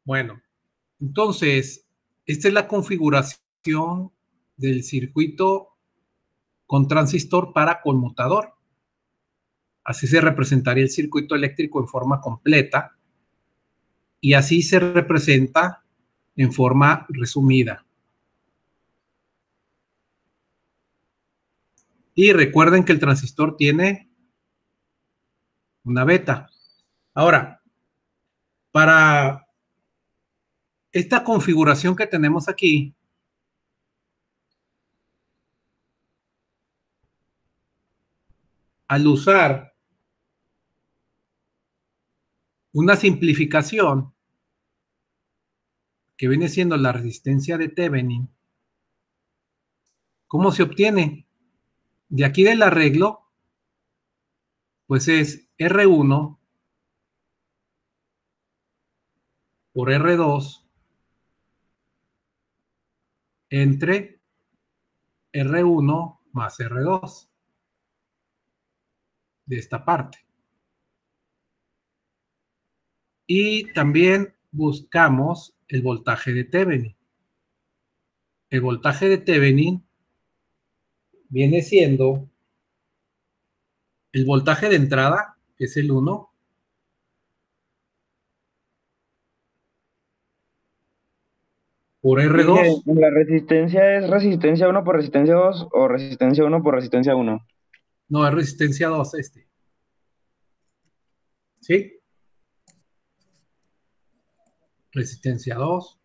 Bueno, entonces, esta es la configuración del circuito con transistor para conmutador. Así se representaría el circuito eléctrico en forma completa y así se representa en forma resumida. Y recuerden que el transistor tiene una beta. Ahora, para esta configuración que tenemos aquí, al usar una simplificación que viene siendo la resistencia de Thevenin, ¿cómo se obtiene? De aquí del arreglo, pues es R1 por R2 entre R1 más R2 de esta parte. Y también buscamos el voltaje de Thevenin. El voltaje de Thevenin viene siendo el voltaje de entrada, que es el 1, por Inge, R2. ¿la resistencia es resistencia uno por resistencia 2 o resistencia uno por resistencia uno? No, es resistencia 2 este. ¿Sí? Resistencia 2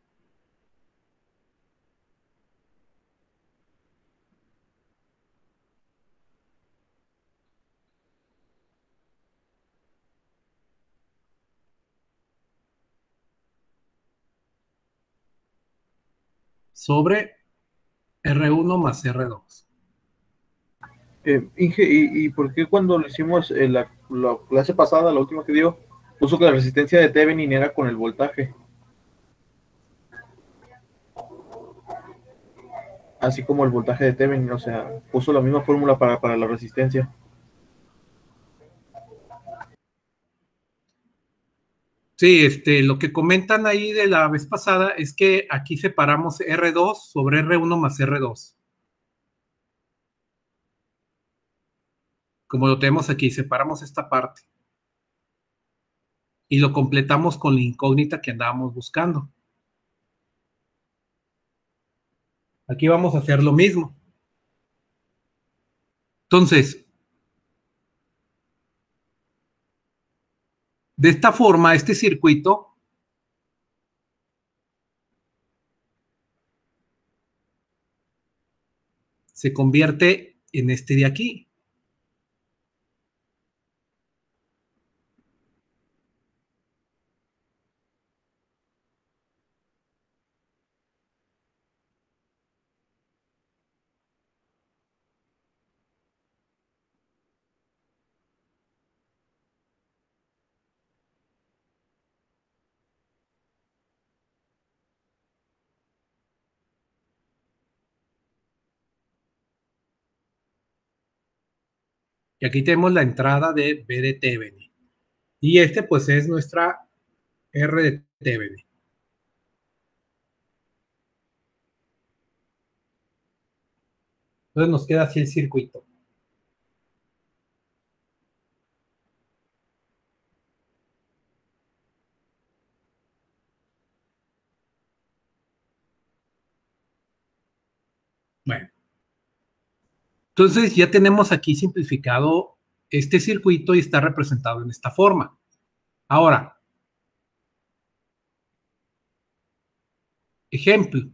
sobre R1 más R2. Inge, ¿y por qué cuando lo hicimos la clase pasada, la última que dio, puso que la resistencia de Thevenin era con el voltaje? Así como el voltaje de Thevenin, o sea, puso la misma fórmula para la resistencia. Sí, lo que comentan ahí de la vez pasada es que aquí separamos R2 sobre R1 más R2. Como lo tenemos aquí, separamos esta parte y lo completamos con la incógnita que andábamos buscando. Aquí vamos a hacer lo mismo. Entonces, de esta forma, este circuito se convierte en este de aquí. Y aquí tenemos la entrada de B de Thevenin. Y este pues es nuestra R de Thevenin. Entonces nos queda así el circuito. Bueno, entonces ya tenemos aquí simplificado este circuito y está representado en esta forma. Ahora, ejemplo.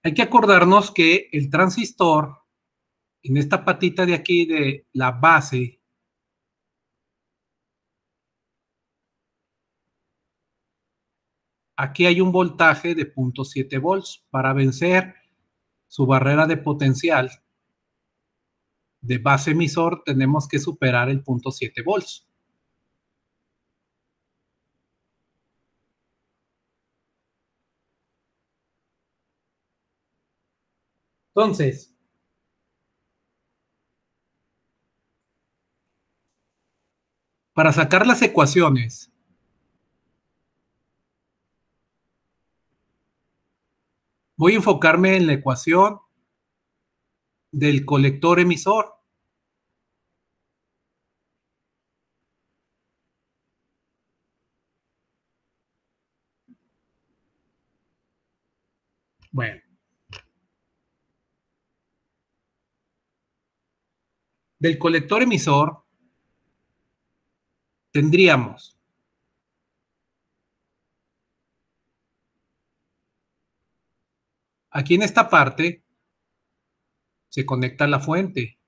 Hay que acordarnos que el transistor, en esta patita de aquí de la base, aquí hay un voltaje de 0.7 volts. Para vencer su barrera de potencial de base emisor, tenemos que superar el 0.7 volts. Entonces, para sacar las ecuaciones, voy a enfocarme en la ecuación del colector emisor. Bueno, del colector emisor tendríamos aquí en esta parte se conecta la fuente.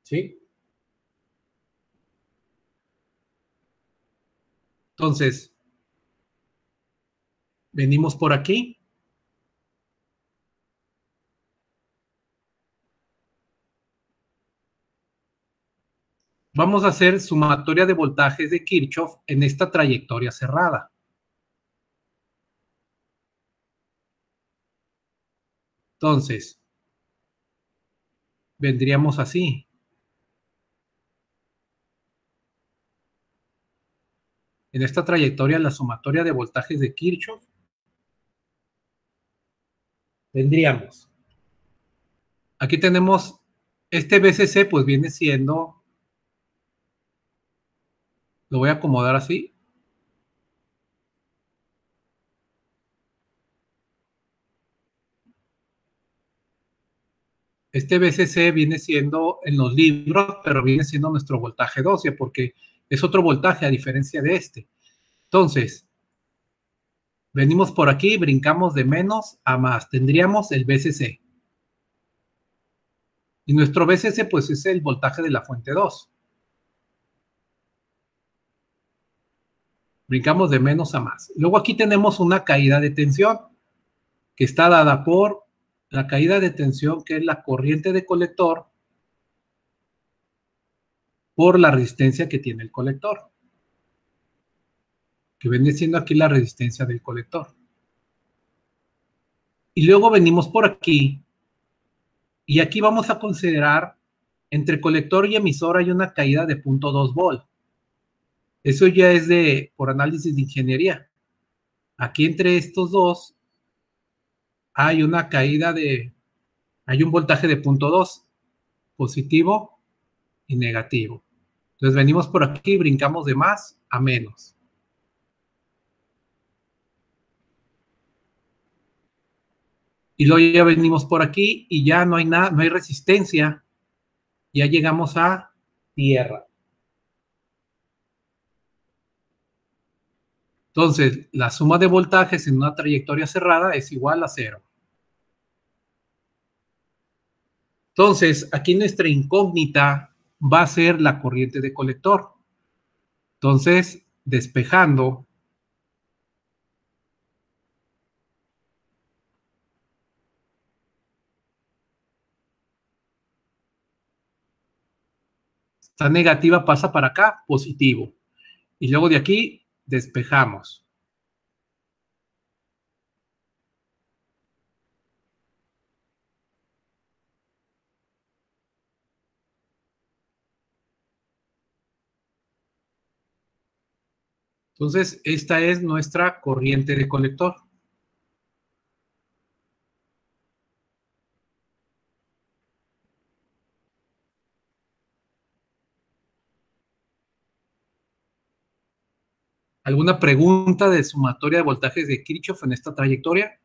¿Sí? Entonces, venimos por aquí. Vamos a hacer sumatoria de voltajes de Kirchhoff en esta trayectoria cerrada. Entonces, vendríamos así. En esta trayectoria, la sumatoria de voltajes de Kirchhoff, vendríamos. Aquí tenemos este VCC, pues viene siendo, lo voy a acomodar así. Este VCC viene siendo en los libros, pero viene siendo nuestro voltaje 12, porque es otro voltaje a diferencia de este. Entonces, venimos por aquí, brincamos de menos a más. Tendríamos el VCC. Y nuestro VCC, pues, es el voltaje de la fuente 2. Brincamos de menos a más. Luego aquí tenemos una caída de tensión, que está dada por la caída de tensión, que es la corriente de colector, por la resistencia que tiene el colector, que viene siendo aquí la resistencia del colector. Y luego venimos por aquí, y aquí vamos a considerar, entre colector y emisor hay una caída de 0.2 volt. Eso ya es por análisis de ingeniería. Aquí entre estos dos hay una caída hay un voltaje de 0.2, positivo y negativo. Entonces venimos por aquí y brincamos de más a menos. Y luego ya venimos por aquí y ya no hay nada, no hay resistencia. Ya llegamos a tierra. Entonces, la suma de voltajes en una trayectoria cerrada es igual a 0. Entonces, aquí nuestra incógnita va a ser la corriente de colector. Entonces, despejando, esta negativa pasa para acá, positivo. Y luego de aquí, despejamos. Entonces, esta es nuestra corriente de colector. ¿Alguna pregunta de sumatoria de voltajes de Kirchhoff en esta trayectoria?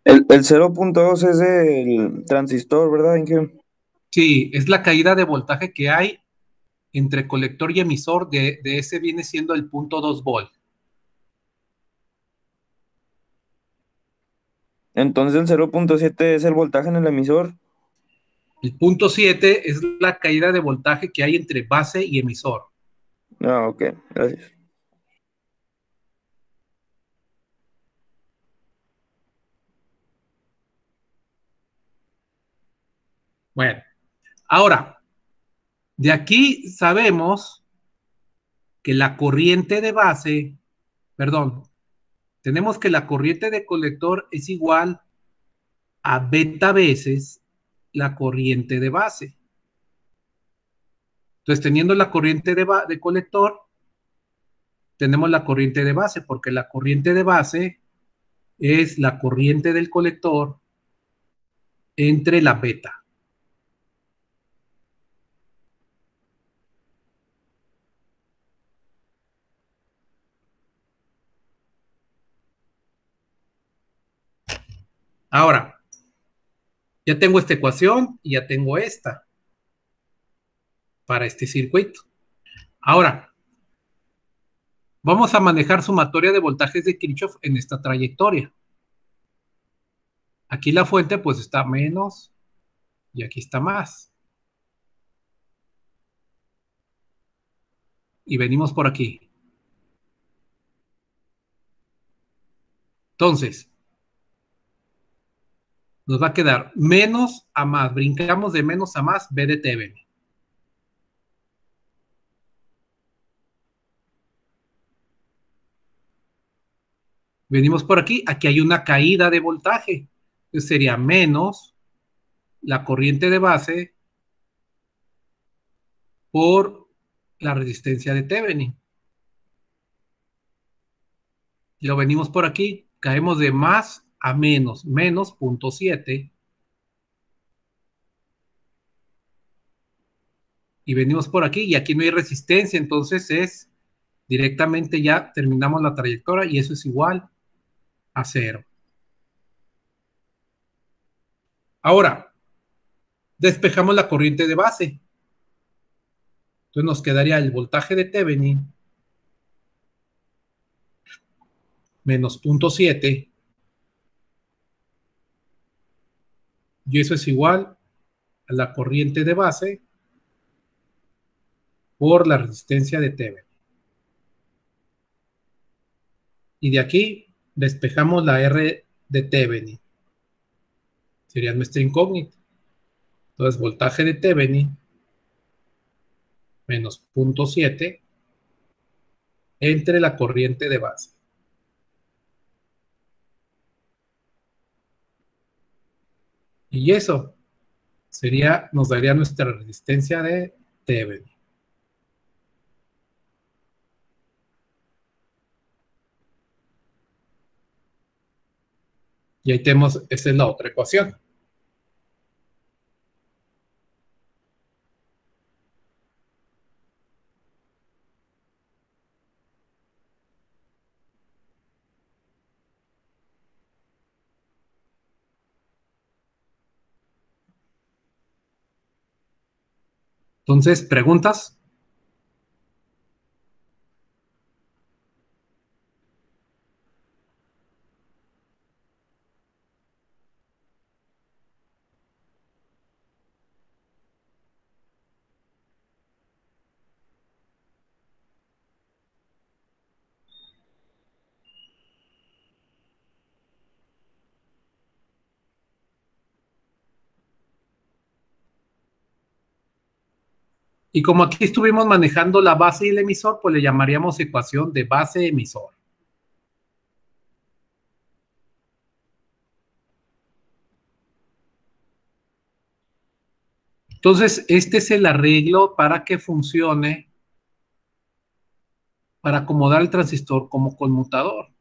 El 0.2 es del transistor, ¿verdad, Inge? Sí, es la caída de voltaje que hay entre colector y emisor, de ese viene siendo el punto 2 volt. Entonces el 0.7 es el voltaje en el emisor. El punto 7 es la caída de voltaje que hay entre base y emisor. Ah, ok, gracias. Bueno, ahora, de aquí sabemos que la corriente de base, perdón, tenemos que la corriente de colector es igual a beta veces la corriente de base. Entonces, teniendo la corriente de colector, tenemos la corriente de base, porque la corriente de base es la corriente del colector entre la beta. Ahora, ya tengo esta ecuación y ya tengo esta para este circuito. Ahora, vamos a manejar sumatoria de voltajes de Kirchhoff en esta trayectoria. Aquí la fuente pues está menos y aquí está más. Y venimos por aquí. Entonces, nos va a quedar menos a más. Brincamos de menos a más, B de Thevenin. Venimos por aquí. Aquí hay una caída de voltaje. Entonces sería menos la corriente de base por la resistencia de Thevenin. Lo venimos por aquí. Caemos de más a menos. Menos 0.7. Y venimos por aquí. Y aquí no hay resistencia. Entonces es directamente ya terminamos la trayectoria. Y eso es igual a 0. Ahora, despejamos la corriente de base. Entonces nos quedaría el voltaje de Thevenin menos 0.7 y eso es igual a la corriente de base por la resistencia de Thevenin. Y de aquí despejamos la R de Thevenin. Sería nuestra incógnita. Entonces, voltaje de Thevenin menos 0.7 entre la corriente de base. Y eso sería, nos daría nuestra resistencia de Thevenin. Y ahí tenemos, esa es la otra ecuación. Entonces, preguntas. Y como aquí estuvimos manejando la base y el emisor, pues le llamaríamos ecuación de base-emisor. Entonces, este es el arreglo para que funcione, para acomodar el transistor como conmutador.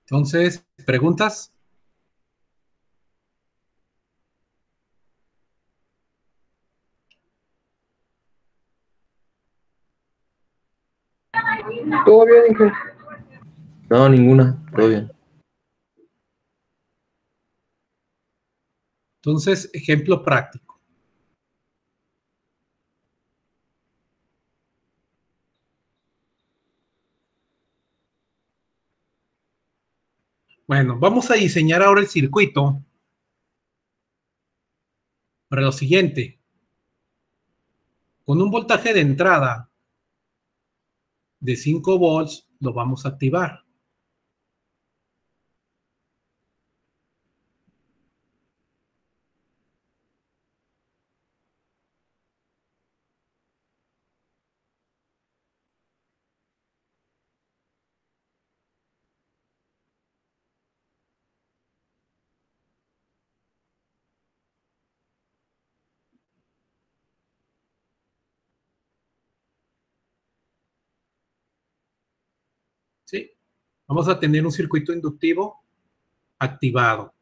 Entonces, ¿preguntas? ¿Todo bien, Inge? No, ninguna, todo bien. Entonces, ejemplo práctico. Bueno, vamos a diseñar ahora el circuito para lo siguiente. Con un voltaje de entrada de 5 volts, lo vamos a activar. ¿Sí? Vamos a tener un circuito inductivo activado.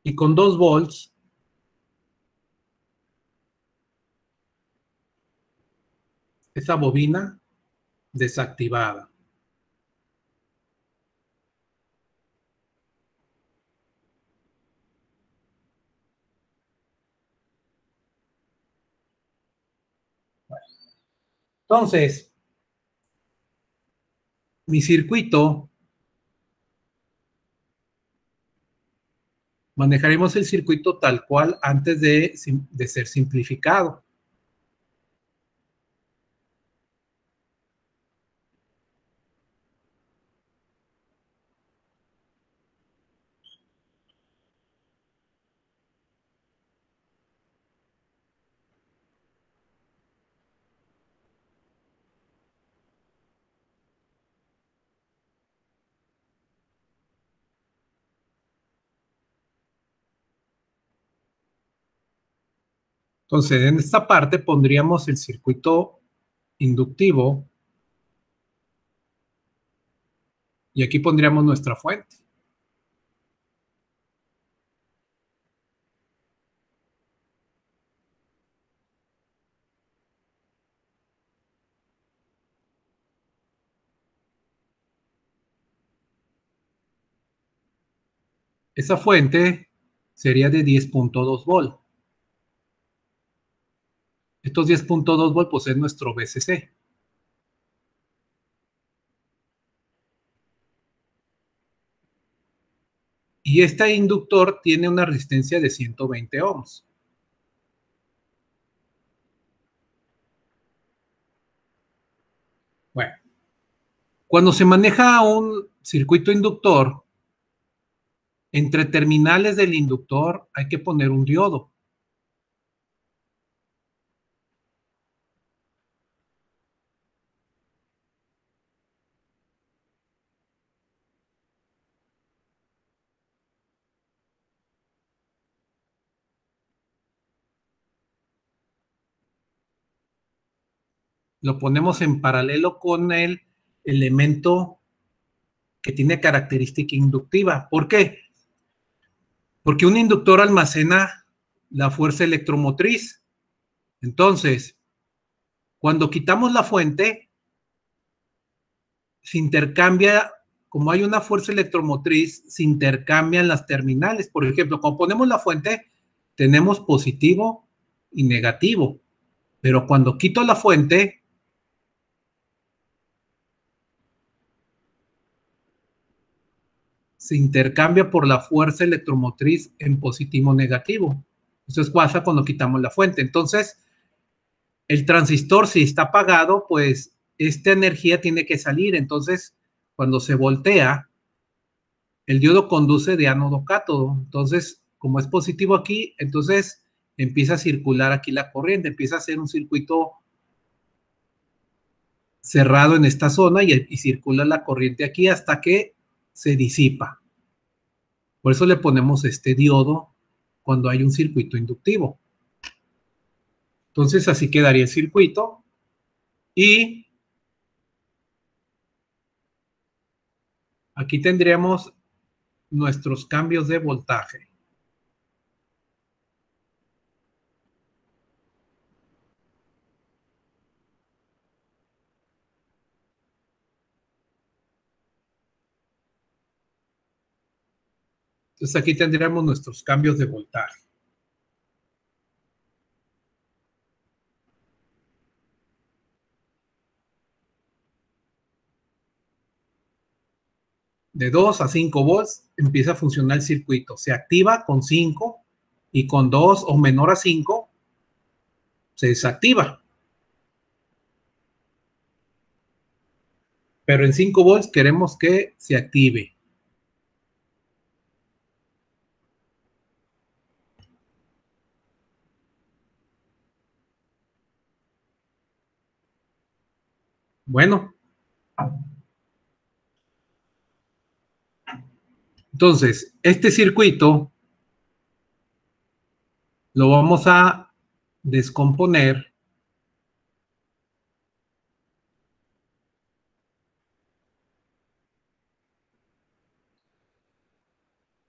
Y con 2 volts, esa bobina desactivada. Entonces, mi circuito, manejaremos el circuito tal cual antes de ser simplificado. Entonces, en esta parte pondríamos el circuito inductivo y aquí pondríamos nuestra fuente. Esa fuente sería de 10.2 volt. Estos 10.2 volt pues es nuestro VCC. Y este inductor tiene una resistencia de 120 ohms. Bueno, cuando se maneja un circuito inductor, entre terminales del inductor hay que poner un diodo. Lo ponemos en paralelo con el elemento que tiene característica inductiva. ¿Por qué? Porque un inductor almacena la fuerza electromotriz. Entonces, cuando quitamos la fuente, se intercambia como hay una fuerza electromotriz, se intercambian las terminales. Por ejemplo, cuando ponemos la fuente, tenemos positivo y negativo. Pero cuando quito la fuente, se intercambia por la fuerza electromotriz en positivo o negativo. Eso pasa cuando quitamos la fuente. Entonces, el transistor, si está apagado, pues esta energía tiene que salir. Entonces, cuando se voltea, el diodo conduce de ánodo a cátodo. Entonces, como es positivo aquí, entonces empieza a circular aquí la corriente, empieza a hacer un circuito cerrado en esta zona y circula la corriente aquí hasta que se disipa. Por eso le ponemos este diodo cuando hay un circuito inductivo. Entonces, así quedaría el circuito y aquí tendríamos nuestros cambios de voltaje. Entonces aquí tendríamos nuestros cambios de voltaje. De 2 a 5 volts empieza a funcionar el circuito. Se activa con 5 y con 2 o menor a 5 se desactiva. Pero en 5 volts queremos que se active. Bueno. Entonces, este circuito lo vamos a descomponer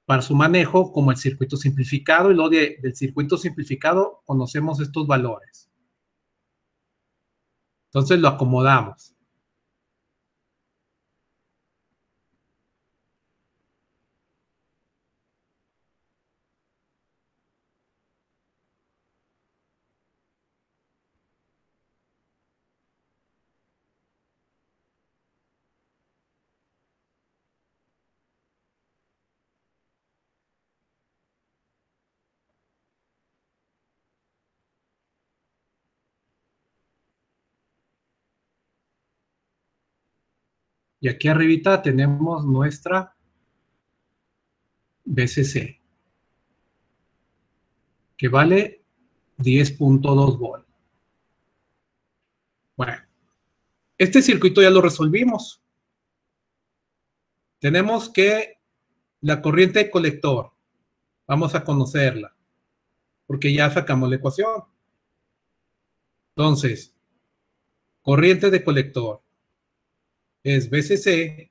para su manejo como el circuito simplificado, y luego del circuito simplificado conocemos estos valores. Entonces lo acomodamos. Y aquí arribita tenemos nuestra VCC, que vale 10.2 volt. Bueno, este circuito ya lo resolvimos. Tenemos que la corriente de colector, vamos a conocerla, porque ya sacamos la ecuación. Entonces, corriente de colector es VCC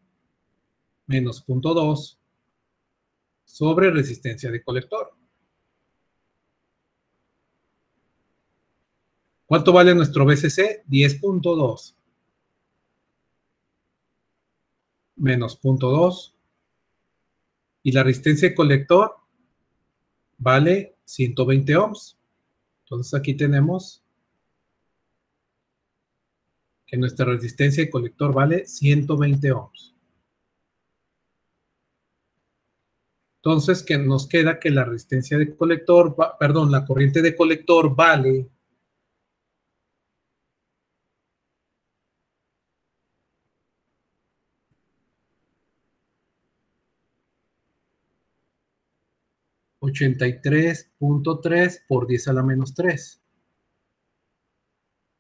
menos 0.2 sobre resistencia de colector. ¿Cuánto vale nuestro VCC? 10.2 menos 0.2 y la resistencia de colector vale 120 ohms. Entonces aquí tenemos que nuestra resistencia de colector vale 120 ohms. Entonces, que nos queda que la resistencia de colector, perdón, la corriente de colector vale 83.3 por 10 a la menos 3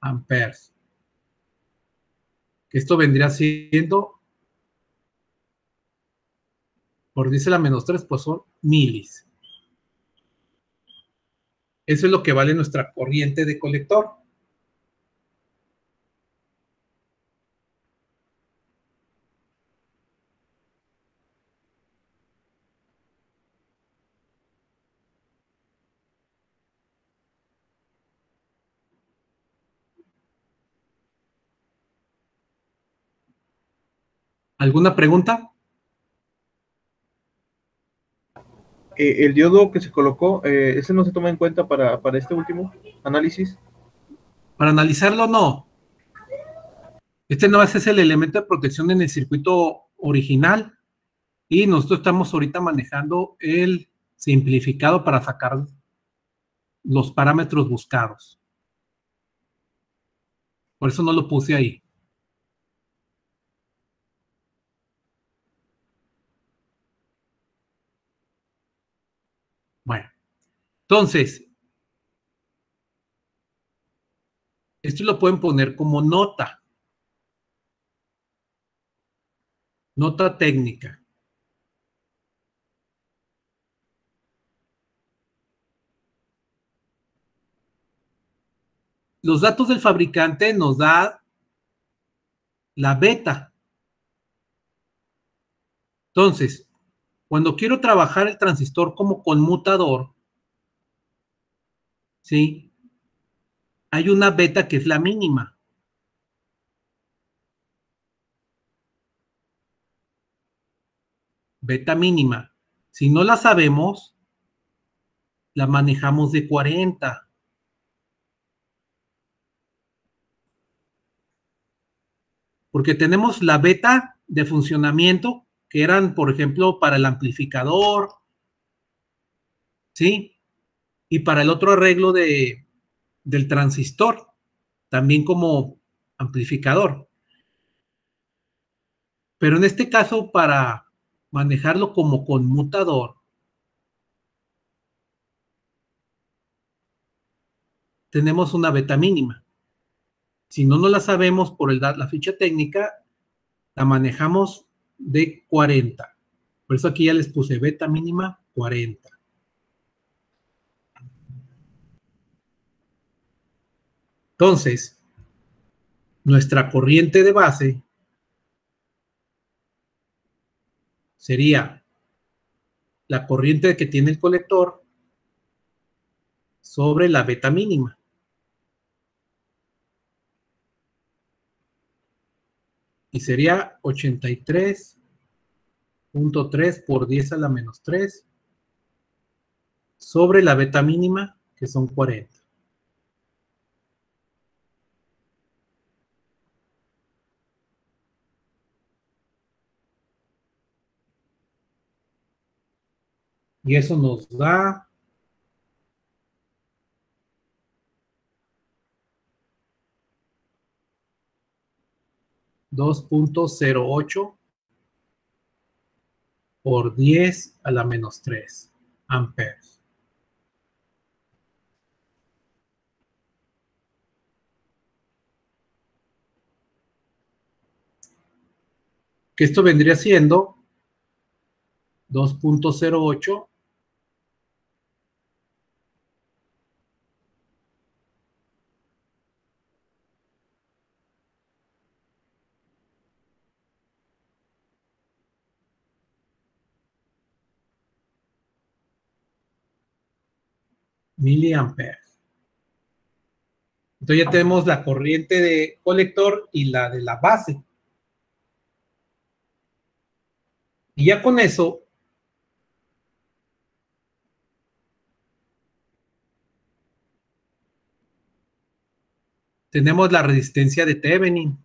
amperes. Esto vendría siendo por 10 a la menos 3, pues son milis. Eso es lo que vale nuestra corriente de colector. ¿Alguna pregunta? El diodo que se colocó, ese no se toma en cuenta para este último análisis. Para analizarlo, no. Este no es el elemento de protección en el circuito original y nosotros estamos ahorita manejando el simplificado para sacar los parámetros buscados. Por eso no lo puse ahí. Bueno, entonces, esto lo pueden poner como nota. Nota técnica. Los datos del fabricante nos da la beta. Entonces, cuando quiero trabajar el transistor como conmutador, ¿sí? Hay una beta que es la mínima. Beta mínima. Si no la sabemos, la manejamos de 40. Porque tenemos la beta de funcionamiento, que eran, por ejemplo, para el amplificador, ¿sí? Y para el otro arreglo del transistor, también como amplificador. Pero en este caso, para manejarlo como conmutador, tenemos una beta mínima. Si no la sabemos por la ficha técnica, la manejamos de 40. Por eso aquí ya les puse beta mínima 40. Entonces, nuestra corriente de base sería la corriente que tiene el colector sobre la beta mínima. Y sería 83.3 por 10 a la menos 3 sobre la beta mínima, que son 40. Y eso nos da 2.08 por 10 a la menos 3 amperes. Que esto vendría siendo 2.08 miliamperes. Entonces ya tenemos la corriente de colector y la de la base. Y ya con eso tenemos la resistencia de Thevenin.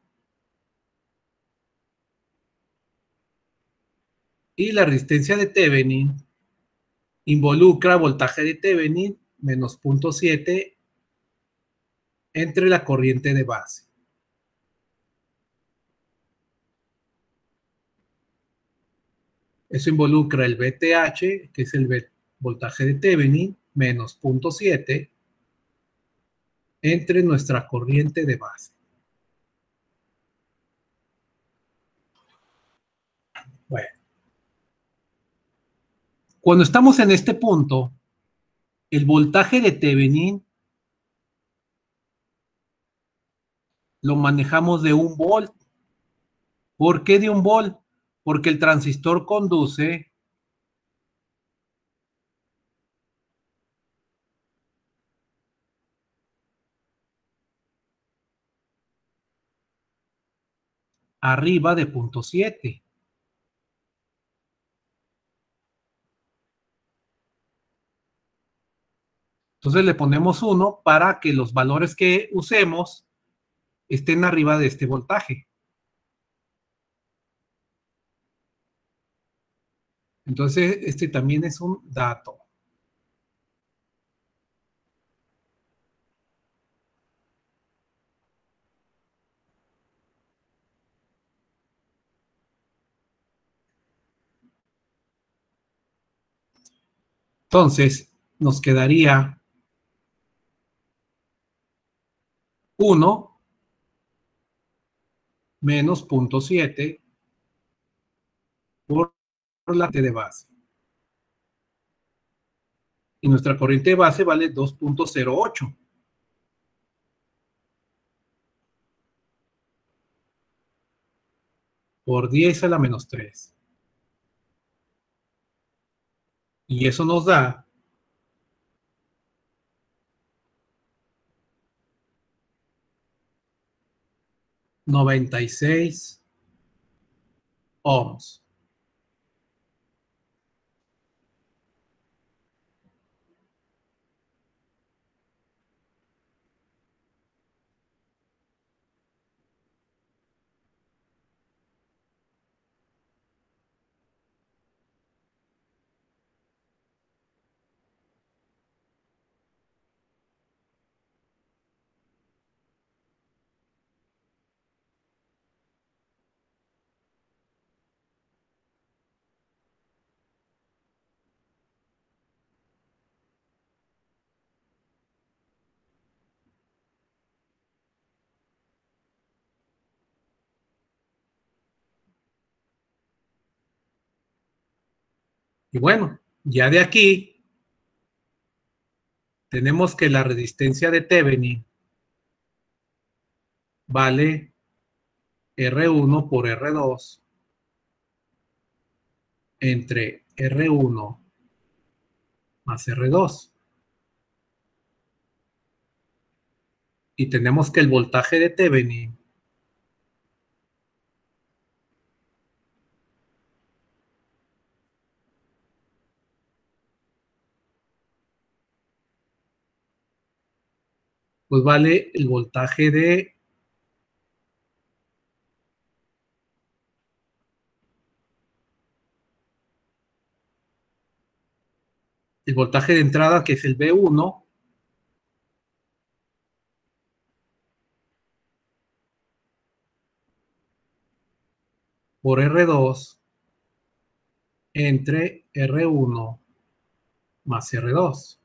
Y la resistencia de Thevenin involucra voltaje de Thevenin menos 0.7 entre la corriente de base. Eso involucra el VTH, que es el voltaje de Thevenin, menos 0.7 entre nuestra corriente de base. Bueno, cuando estamos en este punto, el voltaje de Thevenin lo manejamos de 1 volt. ¿Por qué de 1 volt? Porque el transistor conduce arriba de 0.7. Entonces le ponemos 1 para que los valores que usemos estén arriba de este voltaje. Entonces, este también es un dato. Entonces, nos quedaría 1 menos 0.7 por la corriente de base. Y nuestra corriente de base vale 2.08. Por 10 a la menos 3. Y eso nos da 96 ohms. Y bueno, ya de aquí tenemos que la resistencia de Thevenin vale R1 por R2 entre R1 más R2. Y tenemos que el voltaje de Thevenin pues vale el voltaje de entrada, que es el B1, por R2 entre R1 más R2.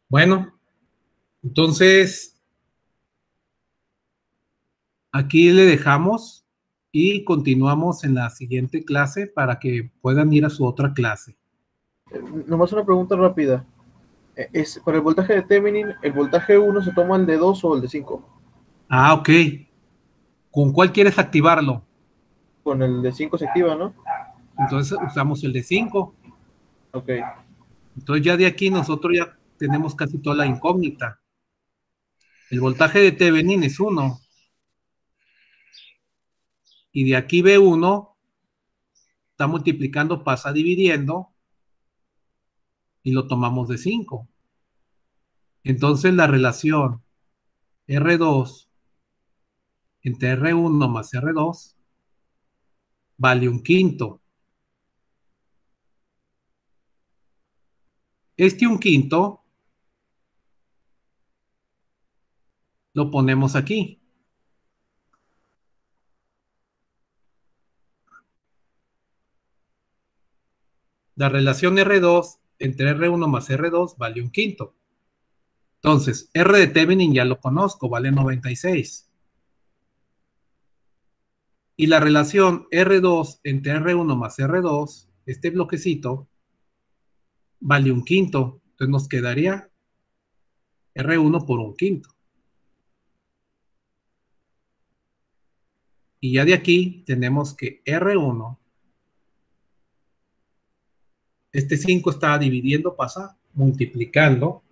Bueno, entonces aquí le dejamos y continuamos en la siguiente clase para que puedan ir a su otra clase. Nomás una pregunta rápida. Para el voltaje de Thevenin, ¿el voltaje 1 se toma el de 2 o el de 5? Ah, ok. ¿Con cuál quieres activarlo? Con el de 5 se activa, ¿no? Entonces usamos el de 5. Ok. Entonces ya de aquí nosotros ya tenemos casi toda la incógnita. El voltaje de Thevenin es 1. Y de aquí B1 está multiplicando, pasa dividiendo y lo tomamos de 5. Entonces la relación R2 entre R1 más R2 vale 1/5. Este 1/5 lo ponemos aquí. La relación R2 entre R1 más R2 vale 1/5. Entonces, R de Thevenin ya lo conozco, vale 96. Y la relación R2 entre R1 más R2, este bloquecito, vale 1/5. Entonces nos quedaría R1 por 1/5. Y ya de aquí tenemos que R1, este 5 está dividiendo, pasa multiplicando.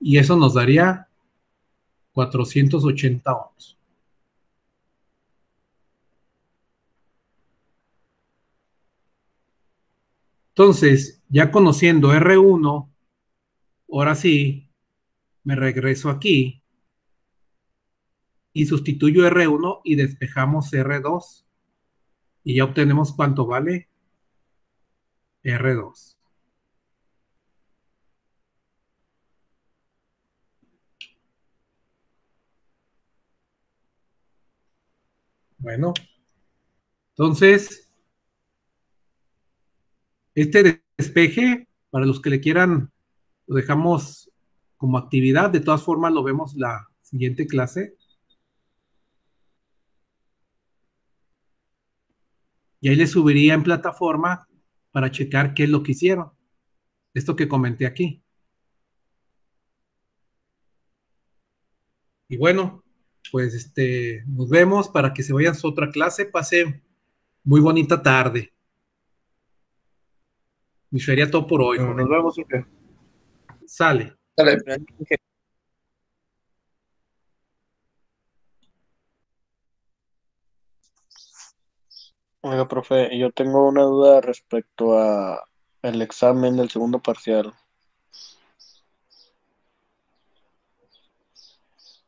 y eso nos daría 480 ohms. Entonces, ya conociendo R1, ahora sí, me regreso aquí y sustituyo R1 y despejamos R2. Y ya obtenemos cuánto vale R2. Bueno, entonces, este despeje, para los que le quieran, lo dejamos como actividad. De todas formas, lo vemos la siguiente clase. Y ahí le subiría en plataforma para checar qué es lo que hicieron. Esto que comenté aquí. Y bueno, pues nos vemos para que se vayan a su otra clase. Pase muy bonita tarde. Y sería todo por hoy, Nos joven. vemos, Inge. Sale. Dale. Oiga, profe, yo tengo una duda respecto a el examen del segundo parcial.